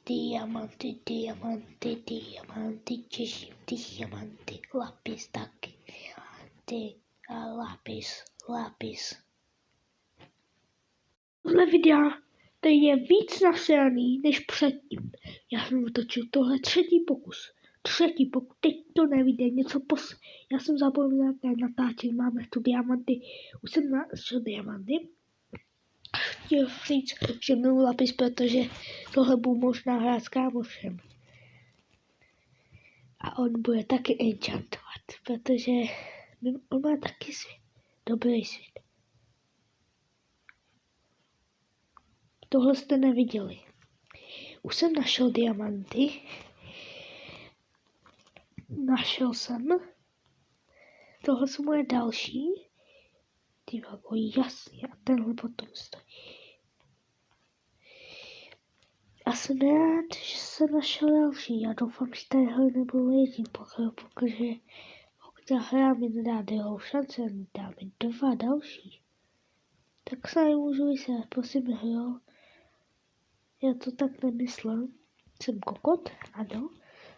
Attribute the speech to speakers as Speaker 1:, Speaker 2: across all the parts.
Speaker 1: diamanty, diamanty, diamanty, těžím diamanty, lapis taky, ty a lapis, lapis. Tohle videa tady je víc nasraný než předtím. Já jsem otočil tohle třetí pokus, teď to nevíde, já jsem zapomněl natáčet, máme tu diamanty, už jsem našel diamanty. Chtěl říct, že milu lapis, protože tohle budu možná hrát s kámošem. A on bude taky enchantovat, protože on má taky svět, dobrý svět. Tohle jste neviděli. Už jsem našel diamanty. Našel jsem. Tohle jsou moje další. Ty jako jasně. A tenhle potom stojí. Já jsem rád, že jsem našel další. Já doufám, že tadyhle nebudu jediný pokrok, protože pokud já hrám mi nedá druhou šanci, dá mi 2 další. Tak se nemůžu vysvětlit, prosím, hro. Já to tak nemyslel. Jsem kokot, ano.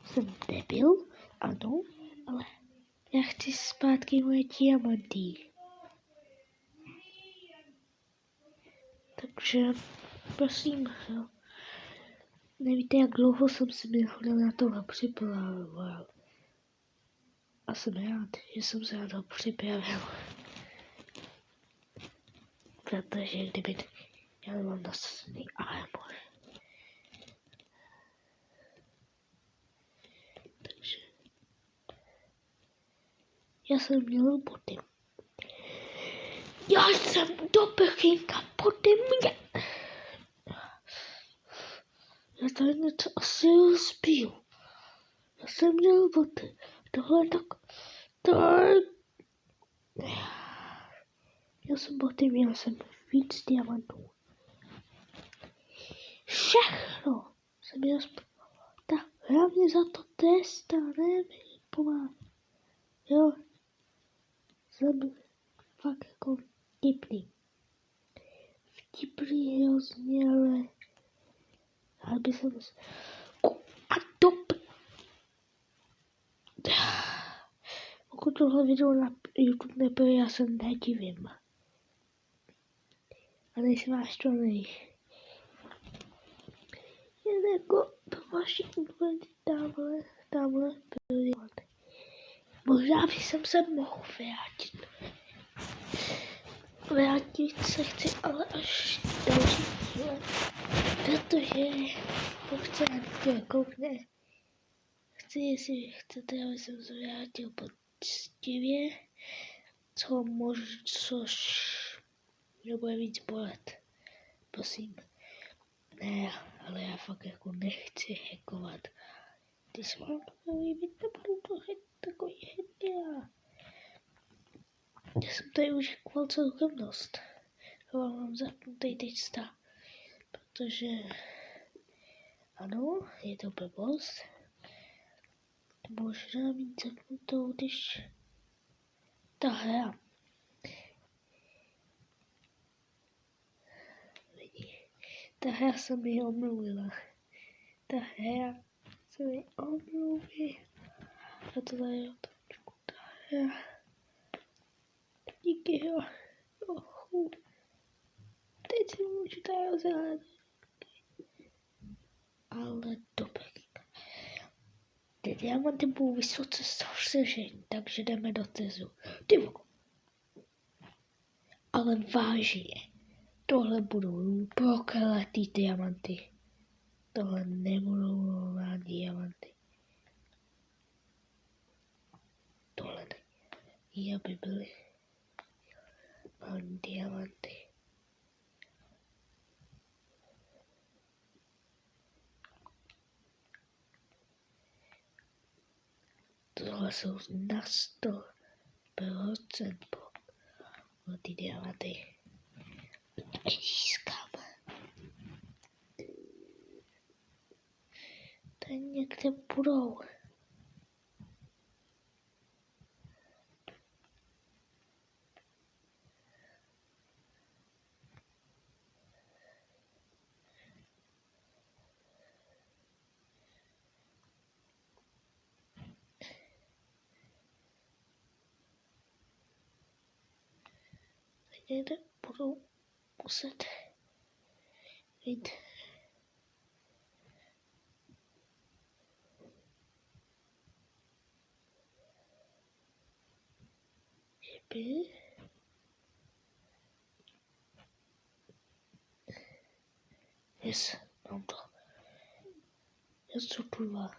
Speaker 1: Jsem debil, ano. Ale já chci zpátky moje diamanty. Takže, prosím, hro. Nevíte, jak dlouho jsem si mimochodem na tohle připravoval. A jsem rád, že jsem se na to připravil. Protože kdyby já nemám nasazený armor. Takže já jsem měl boty. Já jsem do prchinka boty mě. Já tady něco asi rozbiju. Já jsem měl boty. Tohle tak. Já jsem boty, měl jsem víc diamantů. Všechno jsem měl tak hlavně za to testa, ne mi pomáhá. Jo. Jsem fakt jako vtipný. Vtipný hrozně, ale by jsem a top. Pokud tohle video na YouTube nebude, já se nedivím. A nejsem naštvaný. Jen jako pro vaši influenci tamhle byly. Možná bych se mohl vrátit. Vrátit se chci, ale až další díle. Protože chci na video koukne. Chci, jestli chcete, aby jsem se vrátil poctivě, což nebude víc bolet. Prosím. Ne, ale já fakt jako nechci hackovat. Ty se vám to líbit, nebudu to takový hejt. Já jsem tady už hackoval celkem dost. Já mám zapnutý teď stav. Protože ano, je to blbost. Možná mít zapnutou, když ta hra. Ta hra se mi omluvila. Ta to tady otočku. Ta hra. Díky, jo. Teď si můžu tady rozhledat. Ale dobrý. Ty diamanty budou vysoce zasažení, takže jdeme do tezu. Ty voko. Ale vážně. Tohle budou prokletý diamanty. Tohle nebudou normální diamanty. Tohle ne. Aby byly diamanty. Tohle jsou na 100% ty diamanty. Získám. Tady někde budou. někde budu muset mít by yes, mám to. Něco kurva.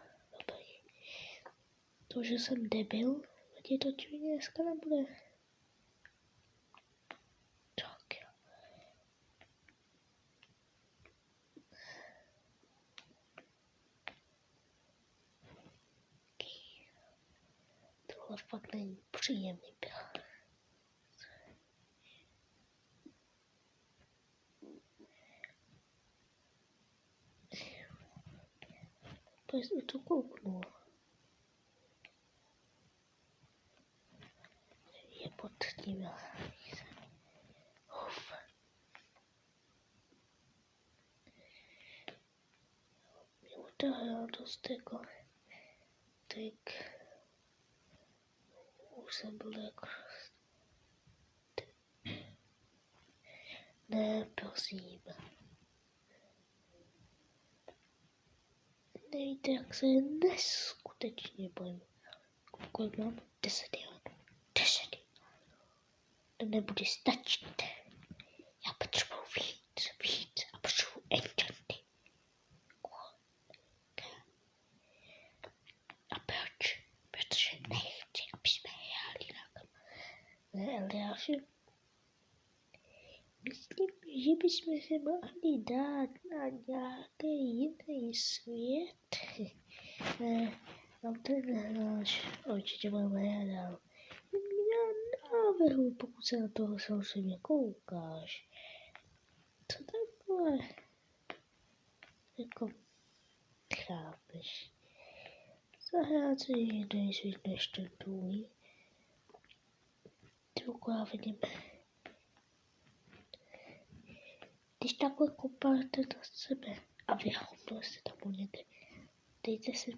Speaker 1: To, že jsem debil, ať to čivně dneska nebude. Tak jo. Tohle fakt není příjemný byl. Pojď to kouknu. Je pod tím. Uf. Mě utáhla dost jako. Tak. Už jsem byl jako. Ne, prosím. Nevíte, jak se neskutečně bojím. Kolik mám? 10 jo. 10. To nebude stačit. Já potřebuji víc a potřebuji enchanty. A proč? Protože nechci, aby jsme hráli na ne, Eliáši. Myslím, že bychom se mohli dát na nějaký jiný svět. Tam ten náš určitě budeme hrát. Já návrhu, pokud se na toho samozřejmě koukáš. Co takhle? Jako chápeš. Zahrát si jiný svět než ten tvůj. Trochu já vidím. Když takhle kopáte do sebe a vyhodnul se tam uměte, dejte si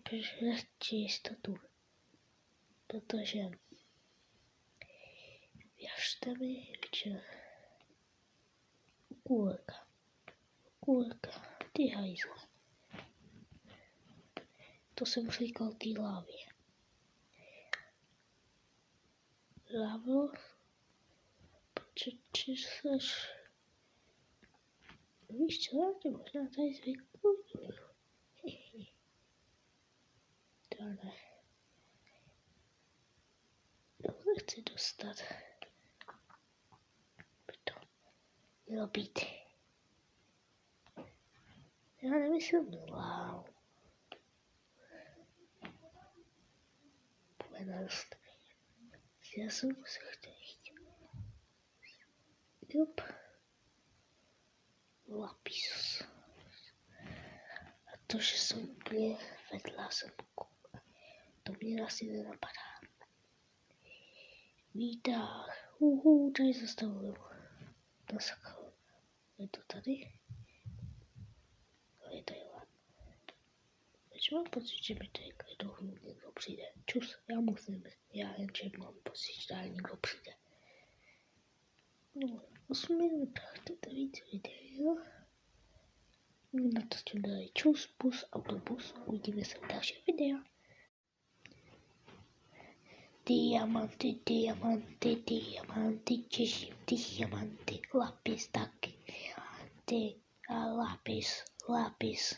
Speaker 1: radši jistotu. Protože věřte mi, že kůlka, ty hajzle. To jsem říkal té lávě. Lávo, protože seš... Víš co, já tě možná tady zvykluju. To ne. To chci dostat. By to mělo být. Já nemyslím lávu. Povednost. Já jsem se chtěl jít. Jup. Lapis. A to, že jsem úplně vedla jsem to mě asi nenapadá. Výtah. Tady zastavuju. To sakal. Je to tady? Je tady lát. Teď mám pocit, že mi tady do někdo přijde. Čus, já musím. Já jenže mám pocit, že tady někdo přijde. No, 8 minut. Chcete víc video? Natočím tady čus, bus, autobus. Uvidíme se v dalším videu. Diamanty, diamanty, diamanty, těším diamanty, lapis taky, diamanty a lapis, lapis.